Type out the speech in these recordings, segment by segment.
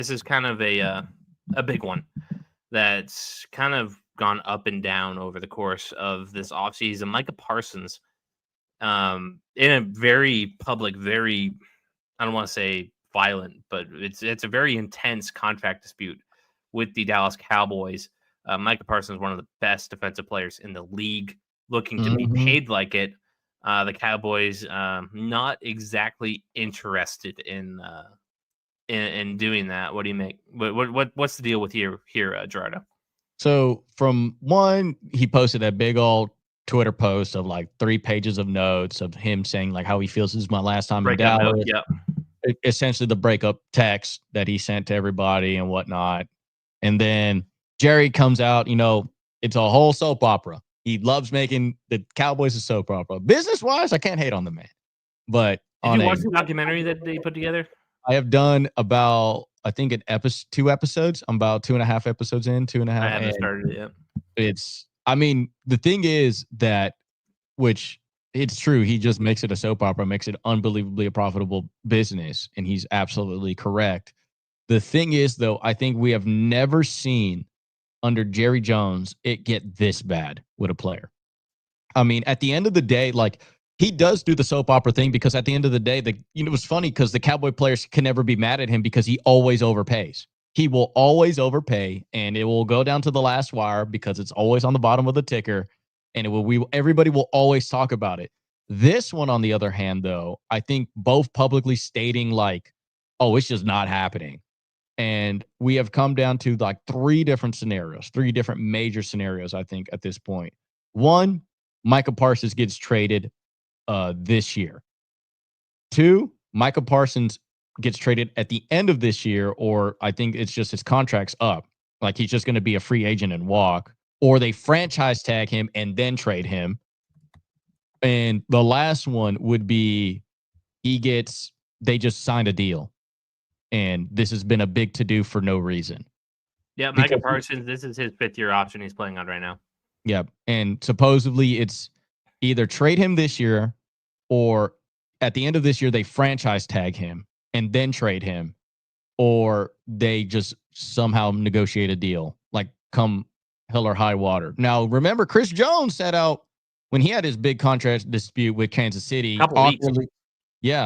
This is kind of a big one that's kind of gone up and down over the course of this offseason. Micah Parsons, in a very public, very, I don't want to say violent, but it's a very intense contract dispute with the Dallas Cowboys. Micah Parsons, one of the best defensive players in the league, looking to be paid like it. The Cowboys not exactly interested in doing that. What do you make? What's the deal with here, Gerardo? So from one, he posted that big old Twitter post of like 3 pages of notes of him saying like how he feels this is my last time in Dallas. Yeah. Essentially the breakup text that he sent to everybody and whatnot. And then Jerry comes out, it's a whole soap opera. He loves making the Cowboys a soap opera. Business-wise, I can't hate on the man. But did you watch the documentary that they put together? I have done about, I think, 2 episodes. I'm about 2.5 episodes in, 2.5. I haven't started it yet. The thing is that, which it's true, he just makes it a soap opera, makes it unbelievably a profitable business, and he's absolutely correct. The thing is, though, I think we have never seen under Jerry Jones it get this bad with a player. I mean, at the end of the day, like, he does do the soap opera thing because at the end of the day, it was funny because the Cowboy players can never be mad at him because he always overpays. He will always overpay, and it will go down to the last wire because it's always on the bottom of the ticker, and everybody will always talk about it. This one, on the other hand, though, I think both publicly stating like, oh, it's just not happening. And we have come down to like 3 different scenarios, 3 different major scenarios, I think, at this point. One, Micah Parsons gets traded this year. 2, Micah Parsons gets traded at the end of this year, or I think it's just his contract's up. Like he's just going to be a free agent and walk, or they franchise tag him and then trade him. And the last one would be they just signed a deal. And this has been a big to-do for no reason. Yeah, Micah Parsons, this is his 5th-year option he's playing on right now. Yeah, and supposedly it's either trade him this year or at the end of this year they franchise tag him and then trade him, or they just somehow negotiate a deal, like come hell or high water. Now, remember, Chris Jones set out when he had his big contract dispute with Kansas City.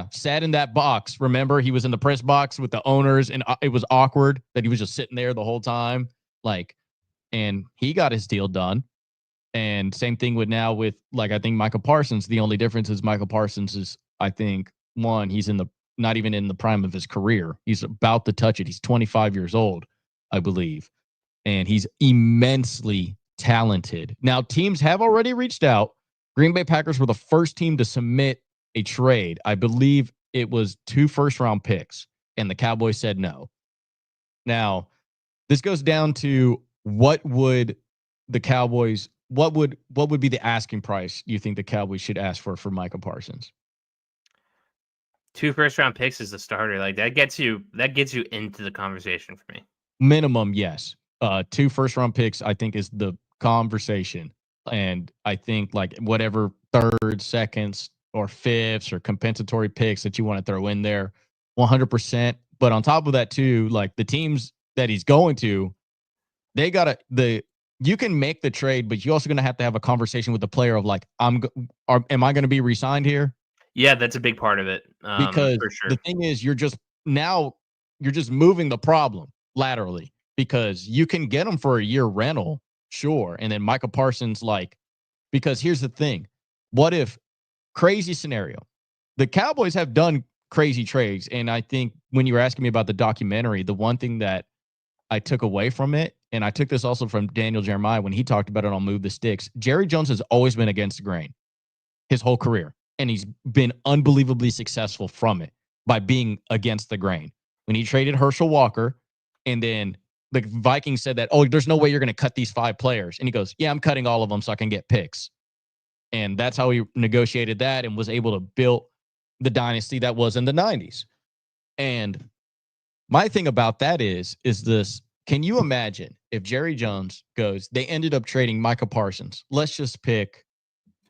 Sat in that box. Remember, he was in the press box with the owners, and it was awkward that he was just sitting there the whole time. And he got his deal done. And same thing with I think Micah Parsons. The only difference is Micah Parsons is, I think, one, he's not even in the prime of his career. He's about to touch it. He's 25 years old, I believe. And he's immensely talented. Now, teams have already reached out. Green Bay Packers were the first team to submit a trade. I believe it was 2 first-round picks, and the Cowboys said no. Now, this goes down to what would be the asking price you think the Cowboys should ask for Micah Parsons? 2 first-round picks is the starter. Like that gets you into the conversation for me. Minimum, yes. 2 first-round picks, I think, is the conversation. And I think like whatever 3rd, 2nd, or 5ths or compensatory picks that you want to throw in there, 100%. But on top of that too, like the teams that he's going to, you can make the trade, but you're also going to have a conversation with the player of like, am I going to be re-signed here? Yeah, that's a big part of it. Because for sure. The thing is, you're just moving the problem laterally because you can get them for a year rental, sure. And then Micah Parsons, because here's the thing. What if, crazy scenario, the Cowboys have done crazy trades. And I think when you were asking me about the documentary, the one thing that I took away from it, and I took this also from Daniel Jeremiah when he talked about it on Move the Sticks, Jerry Jones has always been against the grain his whole career. And he's been unbelievably successful from it by being against the grain. When he traded Herschel Walker, and then the Vikings said that, oh, there's no way you're going to cut these 5 players. And he goes, yeah, I'm cutting all of them so I can get picks. And that's how he negotiated that and was able to build the dynasty that was in the 90s. And my thing about that is this. Can you imagine if Jerry Jones goes, they ended up trading Micah Parsons. Let's just pick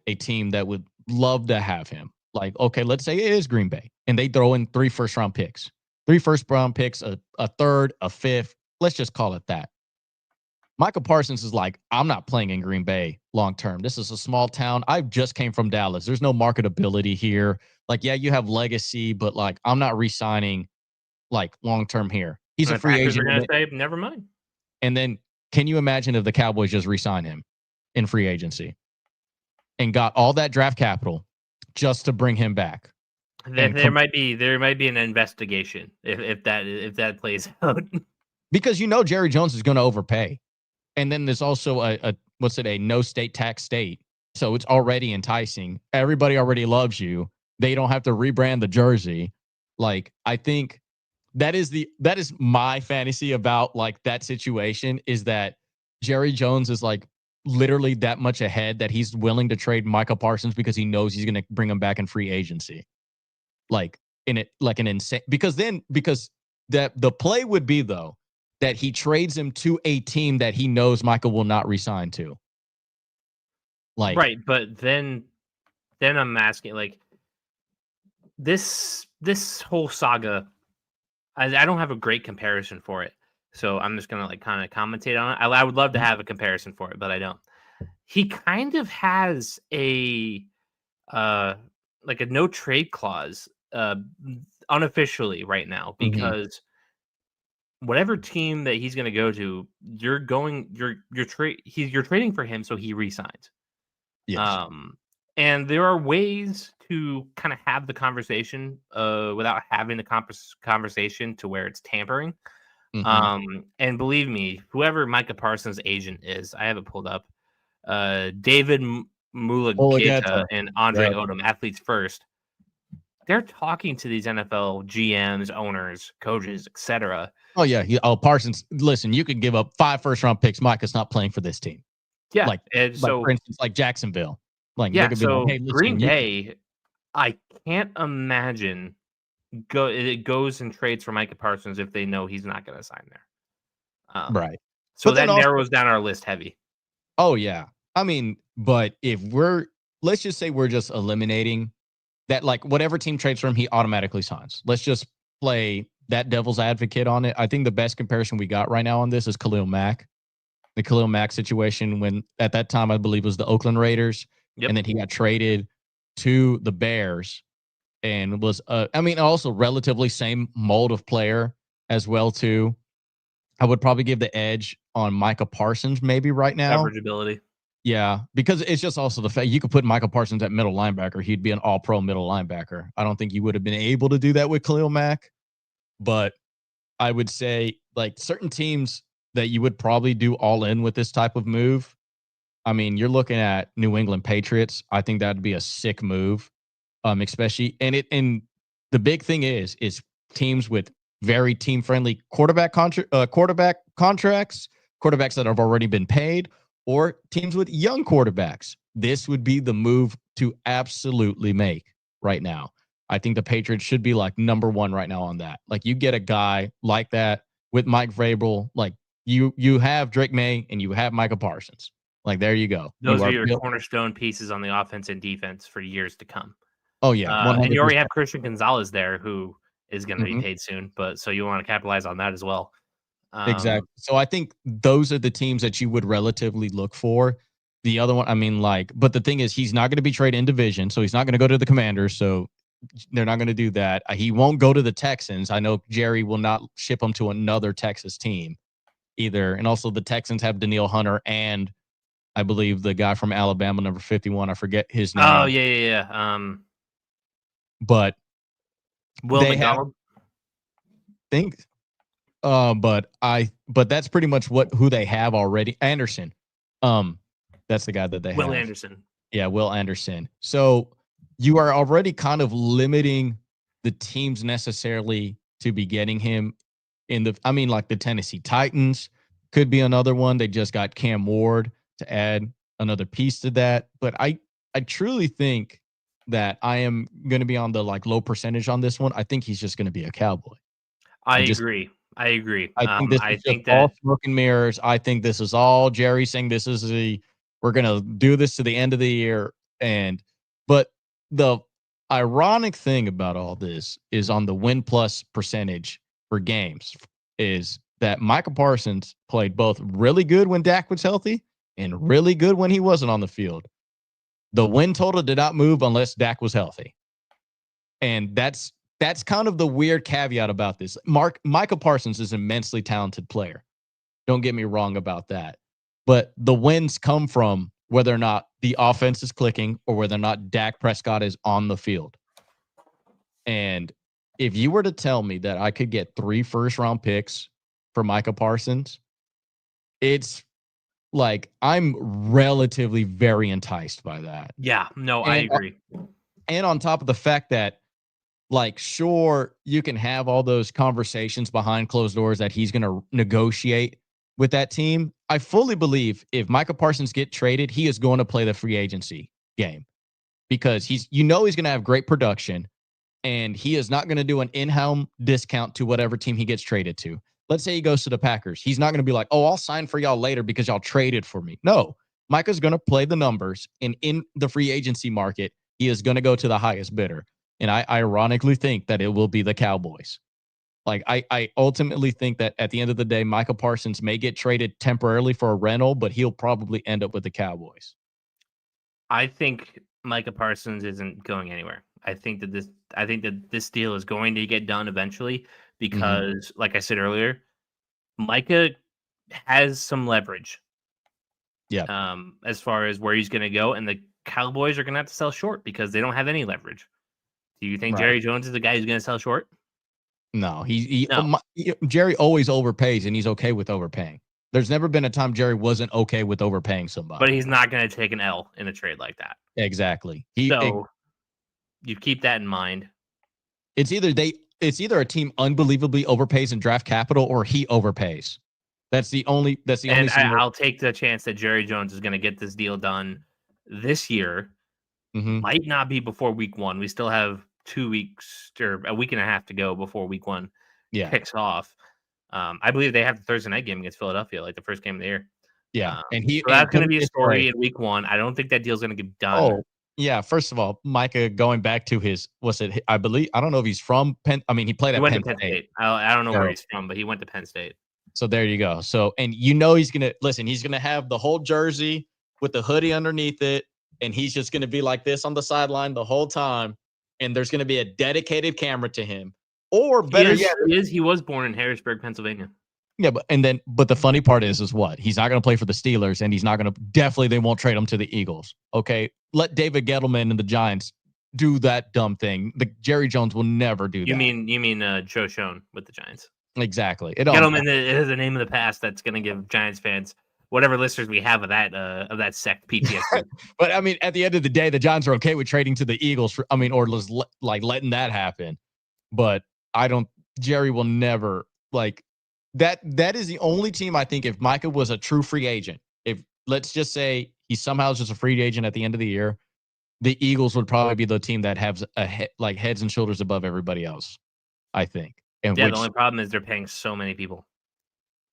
a team that would love to have him. Like, okay, let's say it is Green Bay, and they throw in 3 first-round picks. 3 first-round picks, a third, a fifth. Let's just call it that. Micah Parsons is like, I'm not playing in Green Bay long term. This is a small town. I just came from Dallas. There's no marketability here. Like, yeah, you have legacy, but like, I'm not re-signing like long term here. He's And a the free Packers are agent. going to say, never mind. And then, can you imagine if the Cowboys just re-sign him in free agency and got all that draft capital just to bring him back? There might be an investigation if that plays out. Because Jerry Jones is going to overpay. And then there's also a no state tax state. So it's already enticing. Everybody already loves you. They don't have to rebrand the jersey. Like, I think that is my fantasy about like that situation, is that Jerry Jones is like literally that much ahead that he's willing to trade Micah Parsons because he knows he's going to bring him back in free agency. Like an insane, because the play would be though that he trades him to a team that he knows Michael will not resign to. Like, right, but then I'm asking, like, this whole saga, I don't have a great comparison for it, so I'm just gonna like kind of commentate on it. I would love to have a comparison for it, but I don't. He kind of has a like a no trade clause unofficially right now, because whatever team that he's going to go to, you're trading for him so he resigns. yes. And there are ways to kind of have the conversation without having the conversation to where it's tampering. And believe me, whoever Micah Parsons' agent is, I have it pulled up. David Mulugeta and Andre Odom, Athletes First. They're talking to these NFL GMs, owners, coaches, etc. Oh yeah, Parsons. Listen, you could give up 5 first-round picks. Micah's not playing for this team. Yeah, like for instance, like Jacksonville. Like, yeah, they could so be like, hey, listen, Green Bay, I can't imagine it goes and trades for Micah Parsons if they know he's not going to sign there. Right. So that narrows down our list heavy. Oh yeah, I mean, but if let's just say we're just eliminating that, like whatever team trades for him, he automatically signs. Let's just play that devil's advocate on it. I think the best comparison we got right now on this is Khalil Mack. The Khalil Mack situation, when at that time I believe it was the Oakland Raiders, and then he got traded to the Bears, and was also relatively same mold of player as well too. I would probably give the edge on Micah Parsons maybe right now. Coverage ability. Yeah, because it's just also the fact you could put Micah Parsons at middle linebacker. He'd be an all-pro middle linebacker. I don't think you would have been able to do that with Khalil Mack. But I would say, like, certain teams that you would probably do all in with this type of move. I mean, you're looking at New England Patriots. I think that'd be a sick move. Especially, and the big thing is teams with very team-friendly quarterback contracts, quarterbacks that have already been paid, or teams with young quarterbacks. This would be the move to absolutely make right now. I think the Patriots should be like number one right now on that. Like, you get a guy like that with Mike Vrabel, like you have Drake May and you have Micah Parsons. Like, there you go. Those are your cornerstone pieces on the offense and defense for years to come. Oh yeah, and you already have Christian Gonzalez there, who is going to be paid soon, but so you want to capitalize on that as well. Exactly. So I think those are the teams that you would relatively look for. The other one, I mean, like, but the thing is, he's not going to be traded in division, so he's not going to go to the Commanders. So they're not going to do that. He won't go to the Texans. I know Jerry will not ship him to another Texas team either. And also, the Texans have Danielle Hunter and I believe the guy from Alabama, number 51. I forget his name. Oh yeah. But Will McDonald. But that's pretty much who they have already. Anderson. That's the guy that they have. Will Anderson. Yeah, Will Anderson. So you are already kind of limiting the teams necessarily to be getting him like the Tennessee Titans could be another one. They just got Cam Ward to add another piece to that. But I truly think that I am going to be on the like low percentage on this one. I think he's just going to be a Cowboy. I agree. I think this is all smoke and mirrors. I think this is all Jerry saying we're going to do this to the end of the year. But the ironic thing about all this is on the win plus percentage for games is that Micah Parsons played both really good when Dak was healthy and really good when he wasn't on the field. The win total did not move unless Dak was healthy. And that's kind of the weird caveat about this. Micah Parsons is an immensely talented player. Don't get me wrong about that. But the wins come from whether or not the offense is clicking or whether or not Dak Prescott is on the field. And if you were to tell me that I could get 3 first-round picks for Micah Parsons, it's like I'm relatively very enticed by that. Yeah, no, I agree. And on top of the fact that, like, sure, you can have all those conversations behind closed doors that he's going to negotiate with that team. I fully believe if Micah Parsons get traded, he is going to play the free agency game because he's going to have great production and he is not going to do an in-house discount to whatever team he gets traded to. Let's say he goes to the Packers. He's not going to be like, oh, I'll sign for y'all later because y'all traded for me. No, Micah's going to play the numbers, and in the free agency market, he is going to go to the highest bidder. And I ironically think that it will be the Cowboys. Like, I ultimately think that at the end of the day, Micah Parsons may get traded temporarily for a rental, but he'll probably end up with the Cowboys. I think Micah Parsons isn't going anywhere. I think that this deal is going to get done eventually because, like I said earlier, Micah has some leverage. Yeah. As far as where he's going to go, and the Cowboys are going to have to sell short because they don't have any leverage. Do you think Jerry Jones is the guy who's going to sell short? No, No. Jerry always overpays, and he's okay with overpaying. There's never been a time Jerry wasn't okay with overpaying somebody. But he's not going to take an L in a trade like that. Exactly. You keep that in mind. It's either a team unbelievably overpays in draft capital or he overpays. That's the only. And I'll take the chance that Jerry Jones is going to get this deal done this year. Might not be before week 1. We still have 2 weeks or a week and a half to go before week 1 kicks off. I believe they have the Thursday night game against Philadelphia, like the first game of the year. Yeah, so that's going to be a story in week 1. I don't think that deal's going to get done. Oh, yeah. First of all, Micah going back to his, I believe, I don't know if he's from Penn. I mean, he played at Penn State. I don't know where he's from, but he went to Penn State. So there you go. So, and he's going to have the whole jersey with the hoodie underneath it. And he's just going to be like this on the sideline the whole time. And there's going to be a dedicated camera to him. Or better yet, he was born in Harrisburg, Pennsylvania. Yeah, but the funny part is what? He's not going to play for the Steelers, and he's not going to they won't trade him to the Eagles. Okay, let David Gettleman and the Giants do that dumb thing. Jerry Jones will never do that. You mean Joe Schoen with the Giants? Exactly. Gettleman is a name of the past that's going to give Giants fans whatever listeners we have of that sect PTSD. But I mean, at the end of the day, the Giants are okay with trading to the Eagles. Or just letting that happen. But Jerry will never that is the only team I think if Micah was a true free agent, if let's just say he somehow is just a free agent at the end of the year, the Eagles would probably be the team that has heads and shoulders above everybody else, I think. And the only problem is they're paying so many people.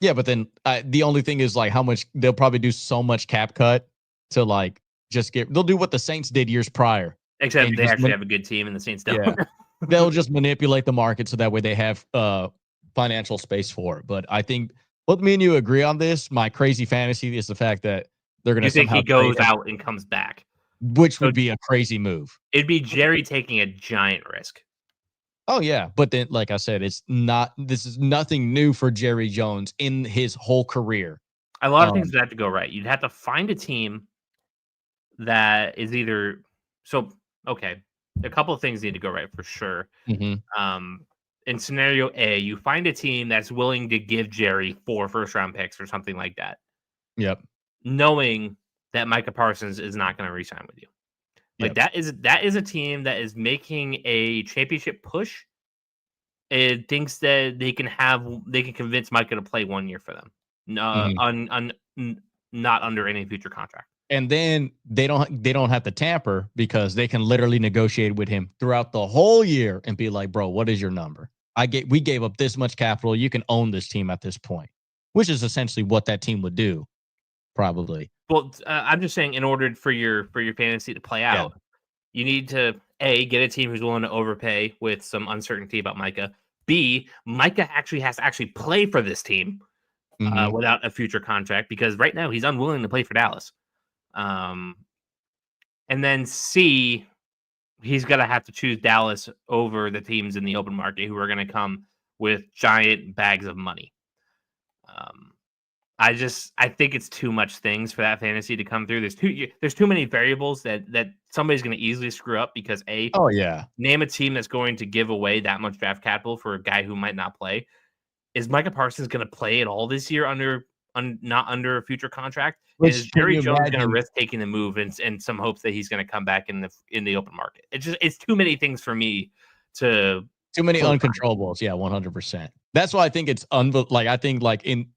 Yeah, but then the only thing is how much they'll probably do so much cap cut to they'll do what the Saints did years prior. Except they actually have a good team and the Saints don't. Yeah. They'll just manipulate the market so that way they have financial space for it. But I think both me and you agree on this. My crazy fantasy is the fact that they're going to somehow he goes out and comes back, which would be a crazy move. It'd be Jerry taking a giant risk. Oh yeah, but then like I said, this is nothing new for Jerry Jones in his whole career. A lot of things would have to go right. You'd have to find a team that is either a couple of things need to go right for sure. In scenario A, you find a team that's willing to give Jerry 4 first-round picks or something like that. Yep. Knowing that Micah Parsons is not going to re-sign with you. That is a team that is making a championship push. It thinks that they can convince Micah to play 1 year for them. Not under any future contract. And then they don't have to tamper because they can literally negotiate with him throughout the whole year and be like, bro, what is your number? We gave up this much capital. You can own this team at this point, which is essentially what that team would do, probably. Well, I'm just saying, in order for your fantasy to play out, You need to A, get a team who's willing to overpay with some uncertainty about Micah. B, Micah actually has to actually play for this team without a future contract, because right now he's unwilling to play for Dallas. And then C, he's going to have to choose Dallas over the teams in the open market who are going to come with giant bags of money. I think it's too much things for that fantasy to come through. There's too many variables that somebody's going to easily screw up, because Oh yeah. Name a team that's going to give away that much draft capital for a guy who might not play. Is Micah Parsons going to play at all this year not under a future contract? And is Jerry Jones going to risk taking the move and some hopes that he's going to come back in the open market? It's too many things for me to too many uncontrollables. Yeah, 100%. That's why I think it's I think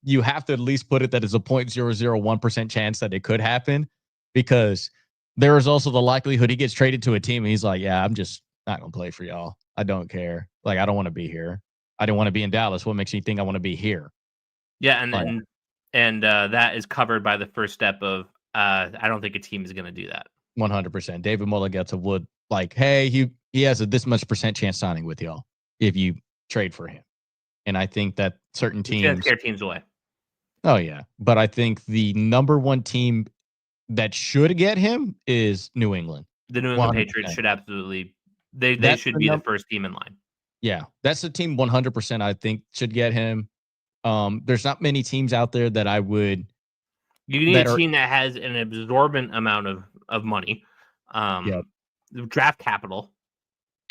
you have to at least put it that it's a 0.001% chance that it could happen, because there is also the likelihood he gets traded to a team and he's like, yeah, I'm just not gonna play for y'all. I don't care. Like, I don't want to be here. I didn't want to be in Dallas. What makes you think I want to be here? Yeah, and that is covered by the first step of I don't think a team is going to do that. 100%. David Mulligetta would hey, he has a this much percent chance signing with y'all if you trade for him. And I think that certain teams scare teams away. Oh yeah, but I think the number one team that should get him is New England. The New England 100%. Patriots should absolutely they should be the first team in line. Yeah, that's the team 100% I think should get him. There's not many teams out there that I would. You need a team that has an absorbent amount of money, draft capital,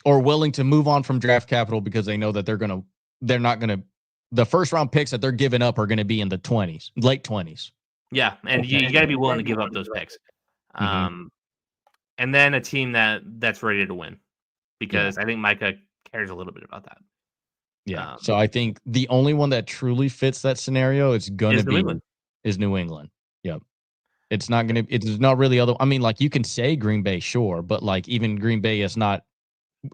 or willing to move on from draft capital because they know that they're not gonna. The first round picks that they're giving up are going to be in the 20s, late 20s. Yeah, and you got to be willing to give up those picks. And then a team that's ready to win, because I think Micah cares a little bit about that. Yeah. So I think the only one that truly fits that scenario is New England. Yep. It's not really other. I mean, you can say Green Bay, sure, but even Green Bay is not.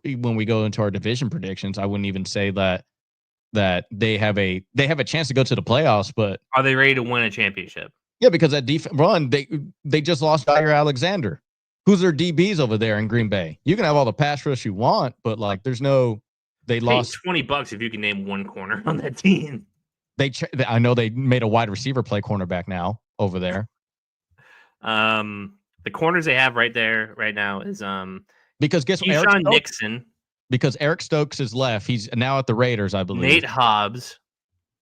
When we go into our division predictions, I wouldn't even say that they have a chance to go to the playoffs, but are they ready to win a championship? Yeah, because that defense run, they just lost Jair Alexander. Who's their DBs over there in Green Bay? You can have all the pass rush you want, but there's no. They lost $20 if you can name one corner on that team. I know they made a wide receiver play cornerback now over there. The corners they have right there right now is because guess what? Sean Nixon. Because Eric Stokes is left. He's now at the Raiders, I believe. Nate Hobbs,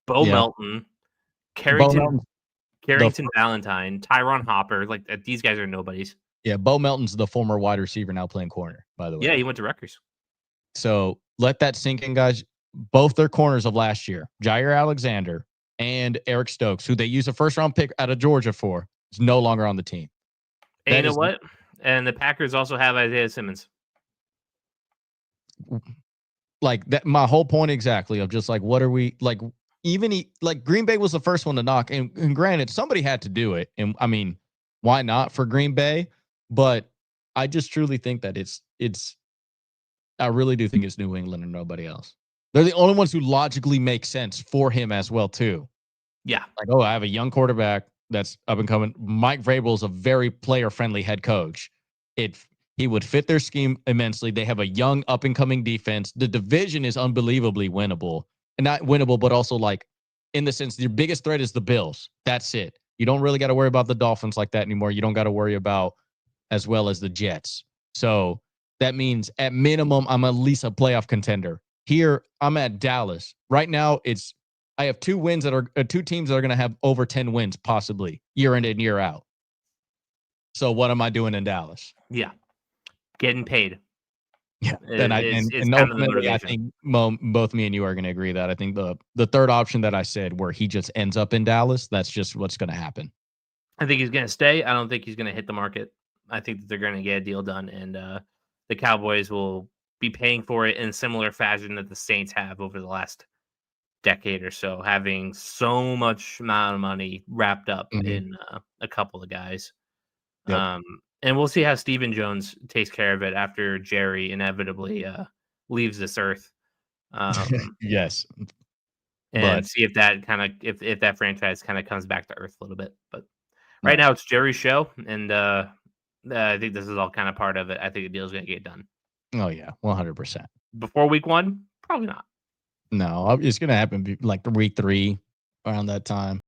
Bo Melton, Carrington Valentine, Tyron Hopper. These guys are nobodies. Yeah, Bo Melton's the former wide receiver now playing corner, by the way. Yeah, he went to Rutgers. So let that sink in, guys. Both their corners of last year, Jair Alexander and Eric Stokes, who they used a first-round pick out of Georgia for, is no longer on the team. And you know what? And the Packers also have Isaiah Simmons. That, my whole point exactly of just what are we Green Bay was the first one to knock, and granted, somebody had to do it, and I mean, why not for Green Bay? But I just truly think that I really do think it's New England and nobody else. They're the only ones who logically make sense for him as well too. Yeah, I have a young quarterback that's up and coming. Mike Vrabel's a very player-friendly head coach. He would fit their scheme immensely. They have a young up-and-coming defense. The division is unbelievably winnable. And not winnable, but also in the sense your biggest threat is the Bills. That's it. You don't really got to worry about the Dolphins like that anymore. You don't got to worry about as well as the Jets. So that means at minimum, I'm at least a playoff contender. Here, I'm at Dallas. Right now, I have two teams that are going to have over 10 wins, possibly, year in and year out. So what am I doing in Dallas? Yeah. Getting paid. Yeah. And ultimately, I think both me and you are going to agree that I think the third option that I said, where he just ends up in Dallas, that's just what's going to happen. I think he's going to stay. I don't think he's going to hit the market. I think that they're going to get a deal done, and the Cowboys will be paying for it in a similar fashion that the Saints have over the last decade or so, having so much amount of money wrapped up in a couple of guys. Yep. And we'll see how Stephen Jones takes care of it after Jerry inevitably leaves this earth. Yes. And see if that if that franchise kind of comes back to earth a little bit. But right now it's Jerry's show, and I think this is all kind of part of it. I think the deal's going to get done. Oh yeah, 100%. Before week 1? Probably not. No, it's gonna happen like week 3 around that time.